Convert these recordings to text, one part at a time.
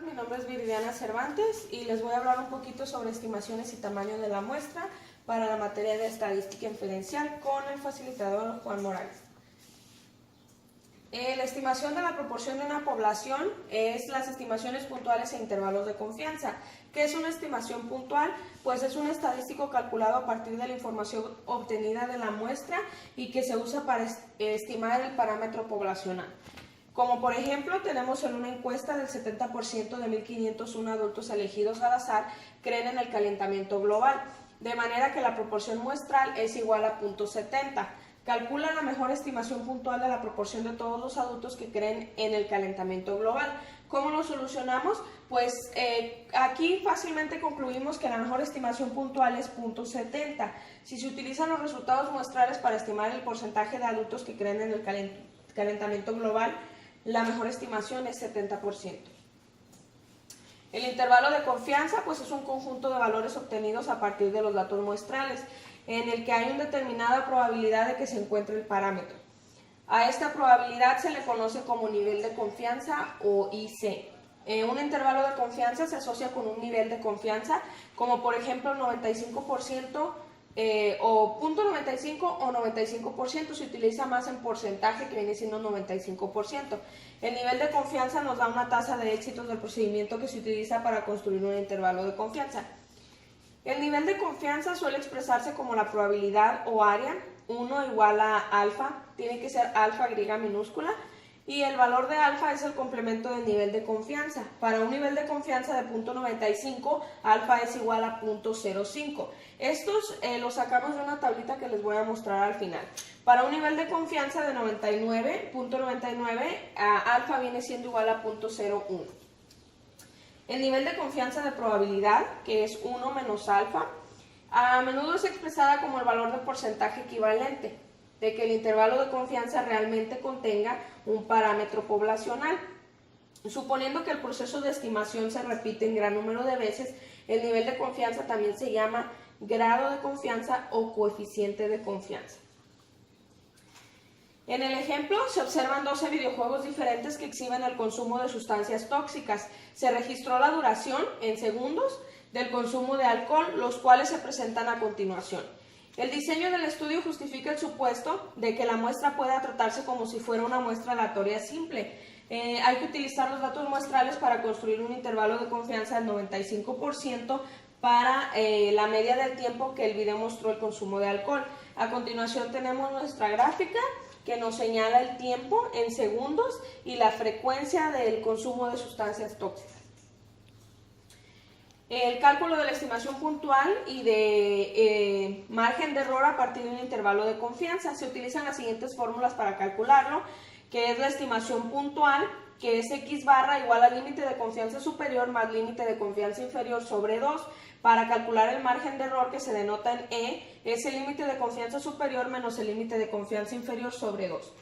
Mi nombre es Viridiana Cervantes y les voy a hablar un poquito sobre estimaciones y tamaño de la muestra para la materia de estadística inferencial con el facilitador Juan Morales. La estimación de la proporción de una población es las estimaciones puntuales e intervalos de confianza. ¿Qué es una estimación puntual? Pues es un estadístico calculado a partir de la información obtenida de la muestra y que se usa para estimar el parámetro poblacional. Como por ejemplo, tenemos en una encuesta del 70% de 1.501 adultos elegidos al azar creen en el calentamiento global, de manera que la proporción muestral es igual a 0.70. Calcula la mejor estimación puntual de la proporción de todos los adultos que creen en el calentamiento global. ¿Cómo lo solucionamos? Pues aquí fácilmente concluimos que la mejor estimación puntual es 0.70. Si se utilizan los resultados muestrales para estimar el porcentaje de adultos que creen en el calentamiento global, la mejor estimación es 70%. El intervalo de confianza pues es un conjunto de valores obtenidos a partir de los datos muestrales, en el que hay una determinada probabilidad de que se encuentre el parámetro. A esta probabilidad se le conoce como nivel de confianza o IC. Un intervalo de confianza se asocia con un nivel de confianza, como por ejemplo 95%, o 0.95 o 95%, se utiliza más en porcentaje, que viene siendo 95%. El nivel de confianza nos da una tasa de éxitos del procedimiento que se utiliza para construir un intervalo de confianza. El nivel de confianza suele expresarse como la probabilidad o área, 1 igual a alfa, tiene que ser alfa griega minúscula, y el valor de alfa es el complemento del nivel de confianza. Para un nivel de confianza de 0.95, alfa es igual a 0.05. Estos los sacamos de una tablita que les voy a mostrar al final. Para un nivel de confianza de 0.99, alfa viene siendo igual a 0.01. El nivel de confianza de probabilidad, que es 1 menos alfa, a menudo es expresada como el valor de porcentaje equivalente de que el intervalo de confianza realmente contenga un parámetro poblacional. Suponiendo que el proceso de estimación se repite en gran número de veces, el nivel de confianza también se llama grado de confianza o coeficiente de confianza. En el ejemplo se observan 12 videojuegos diferentes que exhiben el consumo de sustancias tóxicas. Se registró la duración en segundos del consumo de alcohol, los cuales se presentan a continuación. El diseño del estudio justifica el supuesto de que la muestra pueda tratarse como si fuera una muestra aleatoria simple. Hay que utilizar los datos muestrales para construir un intervalo de confianza del 95% para la media del tiempo que el video mostró el consumo de alcohol. A continuación tenemos nuestra gráfica que nos señala el tiempo en segundos y la frecuencia del consumo de sustancias tóxicas. El cálculo de la estimación puntual y de margen de error a partir de un intervalo de confianza. Se utilizan las siguientes fórmulas para calcularlo, que es la estimación puntual, que es x barra igual al límite de confianza superior más límite de confianza inferior sobre 2. Para calcular el margen de error, que se denota en E, es el límite de confianza superior menos el límite de confianza inferior sobre 2.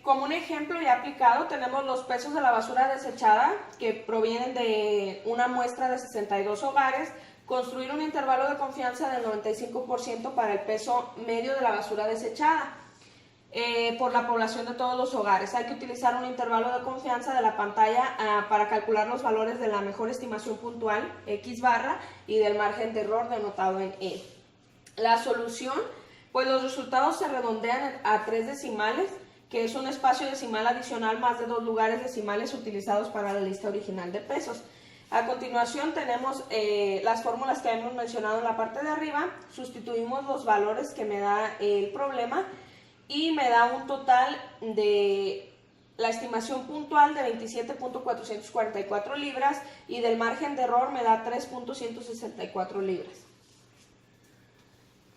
Como un ejemplo ya aplicado, tenemos los pesos de la basura desechada que provienen de una muestra de 62 hogares. Construir un intervalo de confianza del 95% para el peso medio de la basura desechada por la población de todos los hogares. Hay que utilizar un intervalo de confianza de la pantalla para calcular los valores de la mejor estimación puntual, x barra, y del margen de error denotado en E. La solución, pues los resultados se redondean a 3 decimales, que es un espacio decimal adicional más de 2 lugares decimales utilizados para la lista original de pesos. A continuación tenemos las fórmulas que hemos mencionado en la parte de arriba. Sustituimos los valores que me da el problema y me da un total de la estimación puntual de 27.444 libras y del margen de error me da 3.164 libras.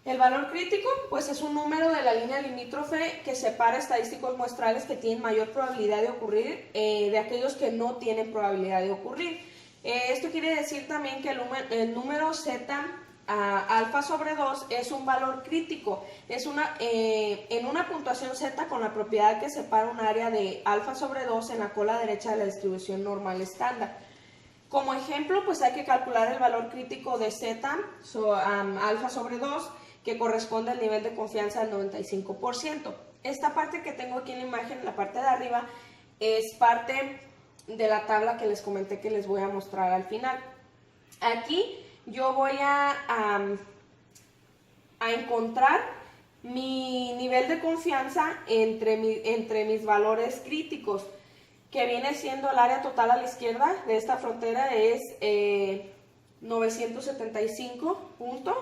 El valor crítico pues es un número de la línea limítrofe que separa estadísticos muestrales que tienen mayor probabilidad de ocurrir de aquellos que no tienen probabilidad de ocurrir. Esto quiere decir también que el número z alfa sobre 2 es un valor crítico. Es en una puntuación z con la propiedad que separa un área de alfa sobre 2 en la cola derecha de la distribución normal estándar. Como ejemplo, pues hay que calcular el valor crítico de z alfa sobre 2, que corresponde al nivel de confianza del 95%. Esta parte que tengo aquí en la imagen, en la parte de arriba, es parte de la tabla que les comenté que les voy a mostrar al final. Aquí yo voy a encontrar mi nivel de confianza entre mis valores críticos, que viene siendo el área total a la izquierda de esta frontera es 975 puntos,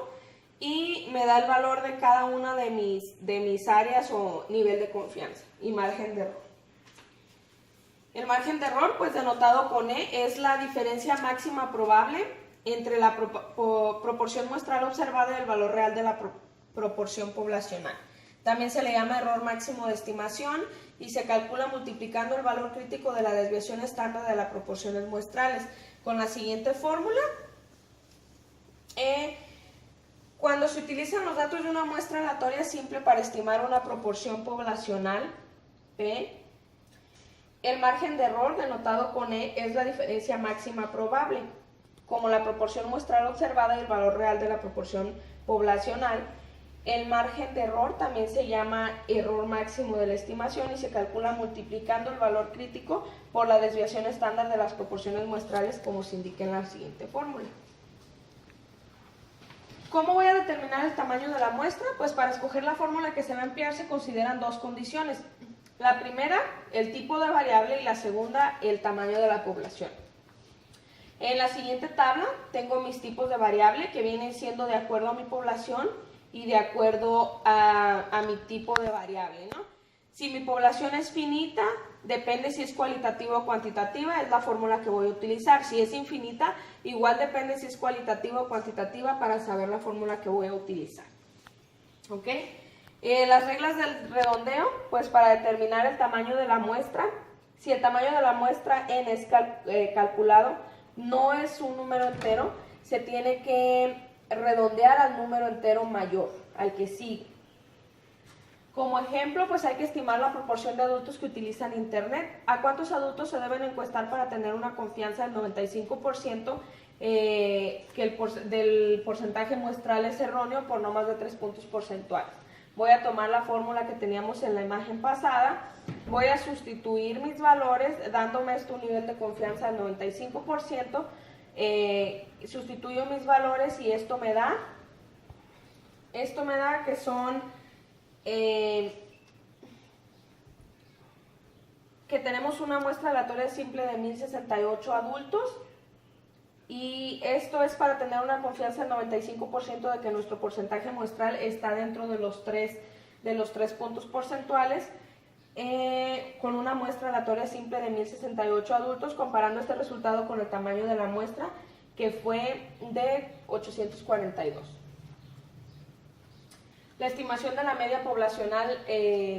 y me da el valor de cada una de mis áreas o nivel de confianza y margen de error. El margen de error, pues denotado con E, es la diferencia máxima probable entre la proporción muestral observada y el valor real de la proporción poblacional. También se le llama error máximo de estimación y se calcula multiplicando el valor crítico de la desviación estándar de las proporciones muestrales con la siguiente fórmula. Cuando se utilizan los datos de una muestra aleatoria simple para estimar una proporción poblacional, P, el margen de error, denotado con E, es la diferencia máxima probable, como la proporción muestral observada y el valor real de la proporción poblacional. El margen de error también se llama error máximo de la estimación y se calcula multiplicando el valor crítico por la desviación estándar de las proporciones muestrales, como se indica en la siguiente fórmula. ¿Cómo voy a determinar el tamaño de la muestra? Pues para escoger la fórmula que se va a emplear se consideran dos condiciones. La primera, el tipo de variable, y la segunda, el tamaño de la población. En la siguiente tabla tengo mis tipos de variable que vienen siendo de acuerdo a mi población y de acuerdo a mi tipo de variable, ¿no? Si mi población es finita, depende si es cualitativa o cuantitativa, es la fórmula que voy a utilizar. Si es infinita, igual depende si es cualitativa o cuantitativa para saber la fórmula que voy a utilizar. ¿Ok? Las reglas del redondeo, pues para determinar el tamaño de la muestra, si el tamaño de la muestra n es calculado, no es un número entero, se tiene que redondear al número entero mayor, al que sigue. Como ejemplo, pues hay que estimar la proporción de adultos que utilizan Internet. ¿A cuántos adultos se deben encuestar para tener una confianza del 95% del porcentaje muestral es erróneo por no más de 3 puntos porcentuales? Voy a tomar la fórmula que teníamos en la imagen pasada, voy a sustituir mis valores dándome un nivel de confianza del 95%, sustituyo mis valores y esto me da que son que tenemos una muestra aleatoria simple de 1068 adultos, y esto es para tener una confianza del 95% de que nuestro porcentaje muestral está dentro de los tres puntos porcentuales, con una muestra aleatoria simple de 1068 adultos, comparando este resultado con el tamaño de la muestra, que fue de 842. La estimación de la media poblacional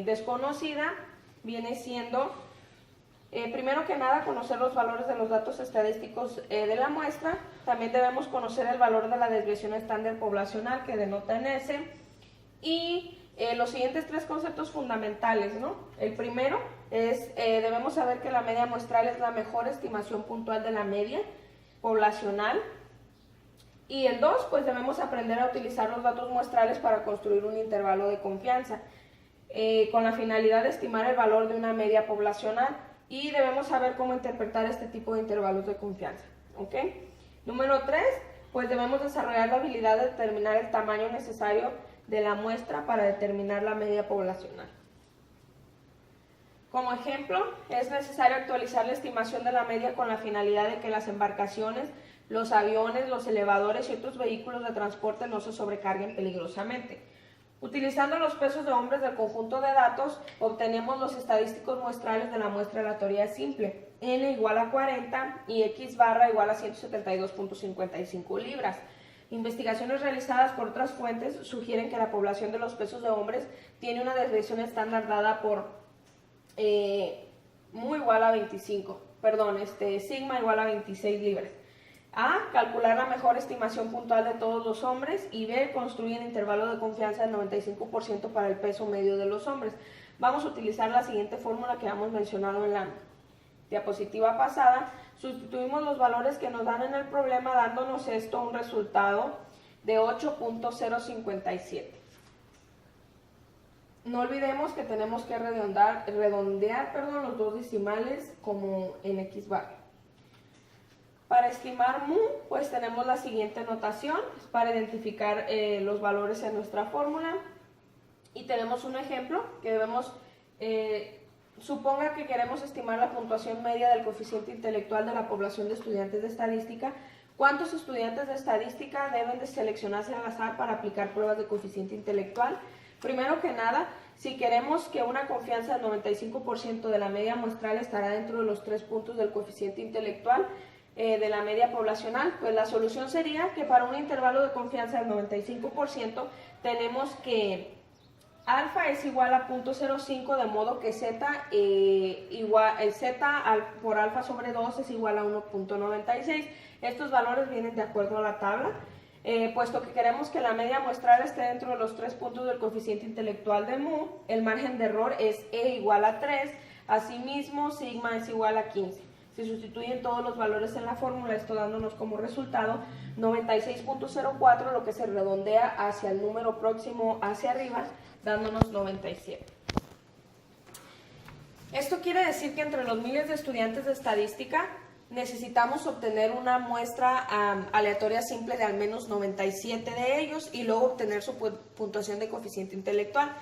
desconocida viene siendo, primero que nada, conocer los valores de los datos estadísticos de la muestra. También debemos conocer el valor de la desviación estándar poblacional, que denota en S, y los siguientes tres conceptos fundamentales, ¿no? El primero es, debemos saber que la media muestral es la mejor estimación puntual de la media poblacional. Y el 2, pues debemos aprender a utilizar los datos muestrales para construir un intervalo de confianza, con la finalidad de estimar el valor de una media poblacional, y debemos saber cómo interpretar este tipo de intervalos de confianza. ¿Ok? Número 3, pues debemos desarrollar la habilidad de determinar el tamaño necesario de la muestra para determinar la media poblacional. Como ejemplo, es necesario actualizar la estimación de la media con la finalidad de que las embarcaciones, los aviones, los elevadores y otros vehículos de transporte no se sobrecarguen peligrosamente. Utilizando los pesos de hombres del conjunto de datos, obtenemos los estadísticos muestrales de la muestra aleatoria simple, n igual a 40 y x barra igual a 172.55 libras. Investigaciones realizadas por otras fuentes sugieren que la población de los pesos de hombres tiene una desviación estándar dada por mu igual a 25, sigma igual a 26 libras. A, calcular la mejor estimación puntual de todos los hombres, y B, construir un intervalo de confianza del 95% para el peso medio de los hombres. Vamos a utilizar la siguiente fórmula que hemos mencionado en la diapositiva pasada. Sustituimos los valores que nos dan en el problema, dándonos esto un resultado de 8.057. no olvidemos que tenemos que redondear los dos decimales como en X bar. Para estimar mu, pues tenemos la siguiente notación, es para identificar los valores en nuestra fórmula. Y tenemos un ejemplo que debemos, suponga que queremos estimar la puntuación media del coeficiente intelectual de la población de estudiantes de estadística. ¿Cuántos estudiantes de estadística deben de seleccionarse al azar para aplicar pruebas de coeficiente intelectual? Primero que nada, si queremos que una confianza del 95% de la media muestral estará dentro de los 3 puntos del coeficiente intelectual de la media poblacional, pues la solución sería que para un intervalo de confianza del 95% tenemos que alfa es igual a 0.05, de modo que z por alfa sobre 2 es igual a 1.96. Estos valores vienen de acuerdo a la tabla. Puesto que queremos que la media muestral esté dentro de los 3 puntos del coeficiente intelectual de mu, el margen de error es e igual a 3, asimismo sigma es igual a 15. Se sustituyen todos los valores en la fórmula, esto dándonos como resultado 96.04, lo que se redondea hacia el número próximo hacia arriba, dándonos 97. Esto quiere decir que entre los miles de estudiantes de estadística necesitamos obtener una muestra aleatoria simple de al menos 97 de ellos y luego obtener su puntuación de coeficiente intelectual.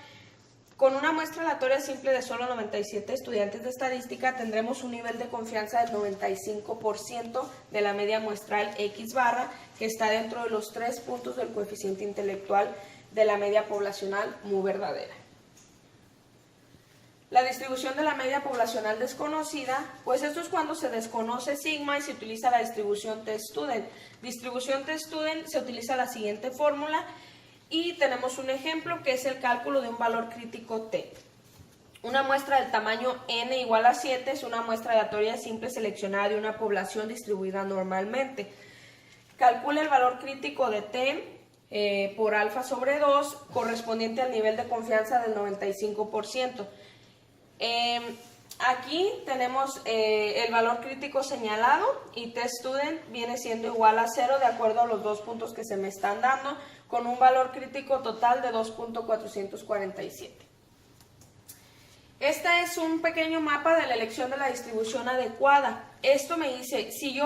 Con una muestra aleatoria simple de solo 97 estudiantes de estadística tendremos un nivel de confianza del 95% de la media muestral X barra, que está dentro de los 3 puntos del coeficiente intelectual de la media poblacional mu verdadera. La distribución de la media poblacional desconocida, pues esto es cuando se desconoce sigma y se utiliza la distribución t-student. Distribución t-student se utiliza la siguiente fórmula y tenemos un ejemplo que es el cálculo de un valor crítico t. Una muestra del tamaño n igual a 7 es una muestra aleatoria simple seleccionada de una población distribuida normalmente. Calcula el valor crítico de t por alfa sobre 2 correspondiente al nivel de confianza del 95%. Aquí tenemos el valor crítico señalado y t-student viene siendo igual a 0 de acuerdo a los 2 puntos que se me están dando, con un valor crítico total de 2.447. Este es un pequeño mapa de la elección de la distribución adecuada. Esto me dice, si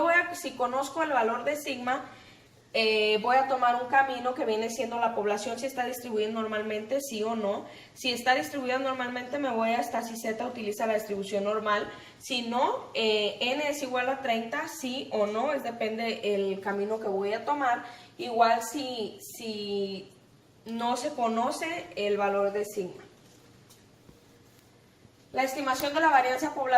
conozco el valor de sigma, voy a tomar un camino que viene siendo la población si está distribuida normalmente, sí o no. Si está distribuida normalmente me voy hasta si z utiliza la distribución normal. Si no, n es igual a 30, sí o no, depende el camino que voy a tomar. Igual si no se conoce el valor de sigma. La estimación de la varianza poblacional